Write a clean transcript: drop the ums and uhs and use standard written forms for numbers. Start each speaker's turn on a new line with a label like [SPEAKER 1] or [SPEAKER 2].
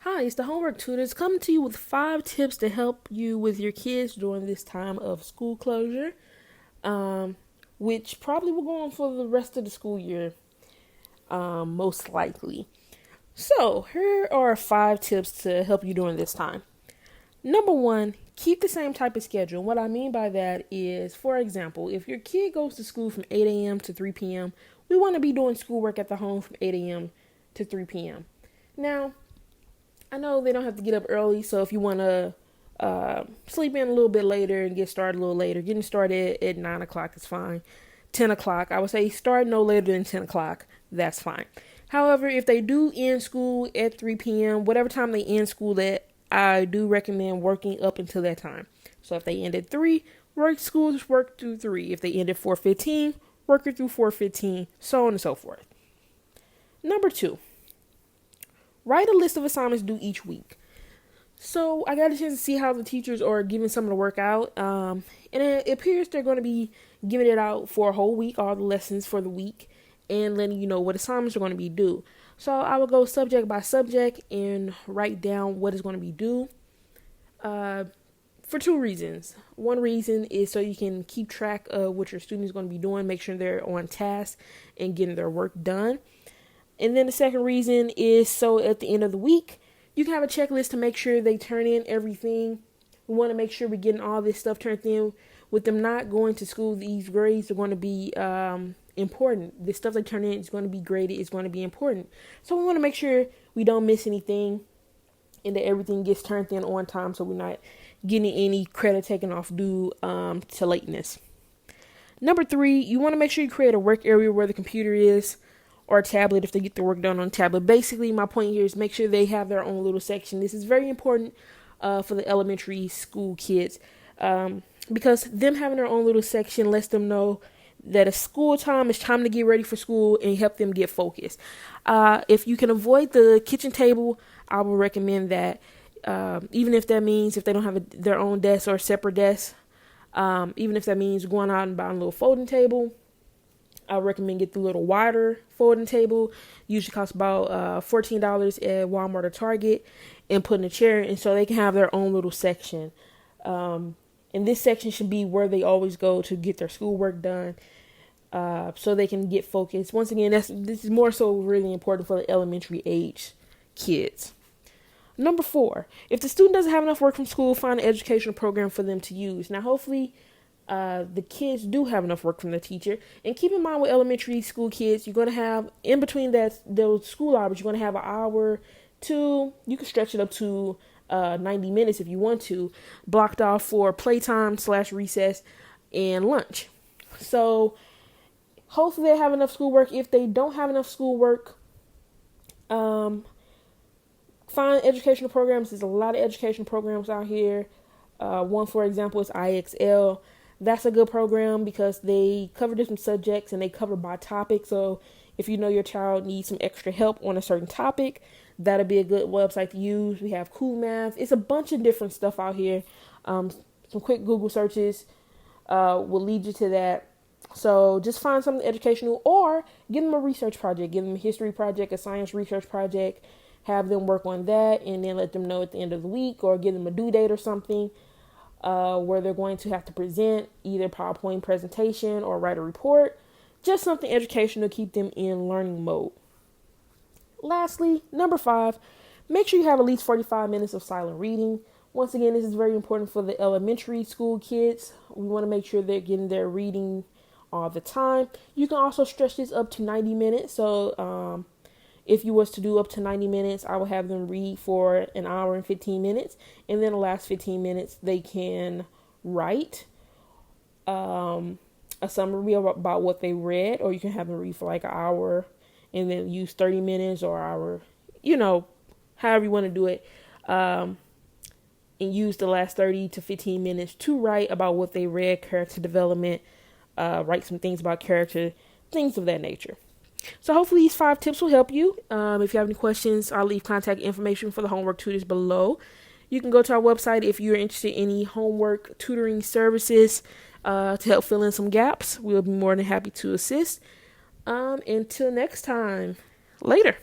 [SPEAKER 1] Hi, it's the Homework Tutors coming to you with 5 tips to help you with your kids during this time of school closure, which probably will go on for the rest of the school year, most likely. So, here are 5 tips to help you during this time. Number one, keep the same type of schedule. What I mean by that is, for example, if your kid goes to school from 8 a.m. to 3 p.m., we want to be doing schoolwork at the home from 8 a.m. to 3 p.m. Now, I know they don't have to get up early, so if you want to sleep in a little bit later and get started a little later, getting started at 9 o'clock is fine. 10 o'clock, I would say start no later than 10 o'clock. That's fine. However, if they do end school at 3 p.m., whatever time they end school at, I do recommend working up until that time. So if they end at 3, work through 3. If they end at 4:15, work it through 4:15, so on and so forth. Number 2, write a list of assignments due each week. So I got a chance to see how the teachers are giving some of the work out. And it appears they're going to be giving it out for a whole week, all the lessons for the week, and letting you know what assignments are going to be due. So I will go subject by subject and write down what is going to be due for 2 reasons. One reason is so you can keep track of what your student is going to be doing, make sure they're on task and getting their work done. And then the second reason is so at the end of the week, you can have a checklist to make sure they turn in everything. We want to make sure we're getting all this stuff turned in. With them not going to school, these grades are going to be important. The stuff they turn in is going to be graded. It's going to be important. So we want to make sure we don't miss anything and that everything gets turned in on time so we're not getting any credit taken off due to lateness. Number 3, you want to make sure you create a work area where the computer is, or a tablet if they get the work done on a tablet. Basically, my point here is make sure they have their own little section. This is very important for the elementary school kids because them having their own little section lets them know that it's school time, it's time to get ready for school, and help them get focused. If you can avoid the kitchen table, I would recommend that. Even if that means if they don't have their own desk or a separate desk, even if that means going out and buying a little folding table, I recommend get the little wider folding table. Usually costs about $14 at Walmart or Target, and putting a chair in so they can have their own little section. And this section should be where they always go to get their schoolwork done, so they can get focused. Once again, this is more so really important for the elementary age kids. Number 4, if the student doesn't have enough work from school, find an educational program for them to use. Now, hopefully, the kids do have enough work from the teacher. And keep in mind with elementary school kids, you're going to have, in between those school hours, you're going to have an hour to, you can stretch it up to 90 minutes if you want to, blocked off for playtime / recess and lunch. So hopefully they have enough schoolwork. If they don't have enough schoolwork, find educational programs. There's a lot of educational programs out here. One, for example, is IXL. That's a good program because they cover different subjects and they cover by topic. So if you know your child needs some extra help on a certain topic, that'll be a good website to use. We have Cool Math. It's a bunch of different stuff out here. Some quick Google searches will lead you to that. So just find something educational or give them a research project. Give them a history project, a science research project. Have them work on that and then let them know at the end of the week, or give them a due date or something where they're going to have to present either PowerPoint presentation or write a report. Just something educational to keep them in learning mode. Lastly, number 5, make sure you have at least 45 minutes of silent reading. Once again, this is very important for the elementary school kids. We want to make sure they're getting their reading all the time. You can also stretch this up to 90 minutes. So if you was to do up to 90 minutes, I would have them read for an hour and 15 minutes. And then the last 15 minutes, they can write a summary about what they read, or you can have them read for like an hour and then use 30 minutes or hour, however you want to do it. And use the last 30 to 15 minutes to write about what they read, character development, write some things about character, things of that nature. So hopefully these 5 tips will help you. If you have any questions, I'll leave contact information for the homework tutors below. You can go to our website if you're interested in any homework tutoring services to help fill in some gaps. We'll be more than happy to assist. Until next time, later.